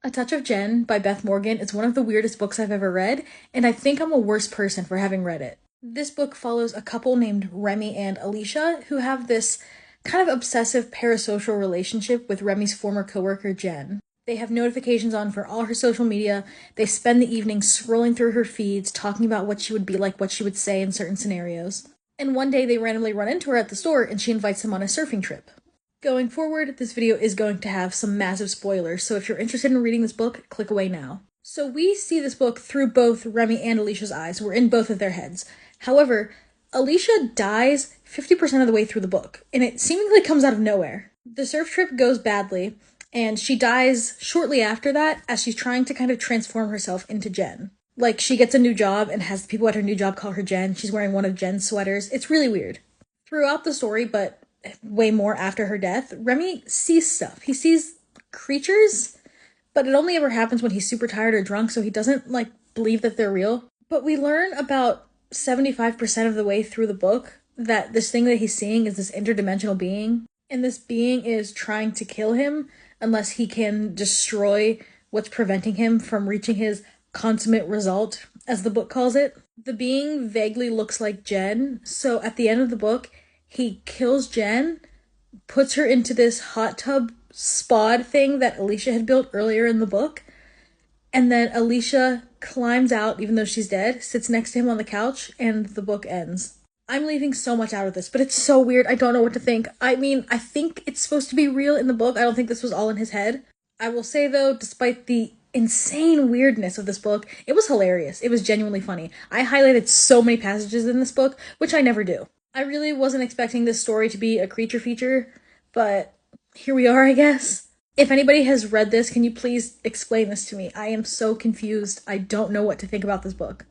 A Touch of Jen by Beth Morgan is one of the weirdest books I've ever read, and I think I'm a worse person for having read it. This book follows a couple named Remy and Alicia who have this kind of obsessive parasocial relationship with Remy's former coworker Jen. They have notifications on for all her social media. They spend the evening scrolling through her feeds, talking about what she would be like, what she would say in certain scenarios. And one day they randomly run into her at the store and she invites them on a surfing trip. Going forward, this video is going to have some massive spoilers, so if you're interested in reading this book, click away now. So we see this book through both Remy and Alicia's eyes. We're in both of their heads. However, Alicia dies 50% of the way through the book, and it seemingly comes out of nowhere. The surf trip goes badly, and she dies shortly after that as she's trying to kind of transform herself into Jen. Like, she gets a new job and has the people at her new job call her Jen. She's wearing one of Jen's sweaters. It's really weird. Throughout the story, but way more after her death, Remy sees stuff. He sees creatures, but it only ever happens when he's super tired or drunk, so he doesn't, believe that they're real. But we learn about 75% of the way through the book that this thing that he's seeing is this interdimensional being, and this being is trying to kill him unless he can destroy what's preventing him from reaching his consummate result, as the book calls it. The being vaguely looks like Jen, so at the end of the book, he kills Jen, puts her into this hot tub spod thing that Alicia had built earlier in the book, and then Alicia climbs out, even though she's dead, sits next to him on the couch, and the book ends. I'm leaving so much out of this, but it's so weird, I don't know what to think. I mean, I think it's supposed to be real in the book. I don't think this was all in his head. I will say, though, despite the insane weirdness of this book, it was hilarious. It was genuinely funny. I highlighted so many passages in this book, which I never do. I really wasn't expecting this story to be a creature feature, but here we are, I guess. If anybody has read this, can you please explain this to me? I am so confused. I don't know what to think about this book.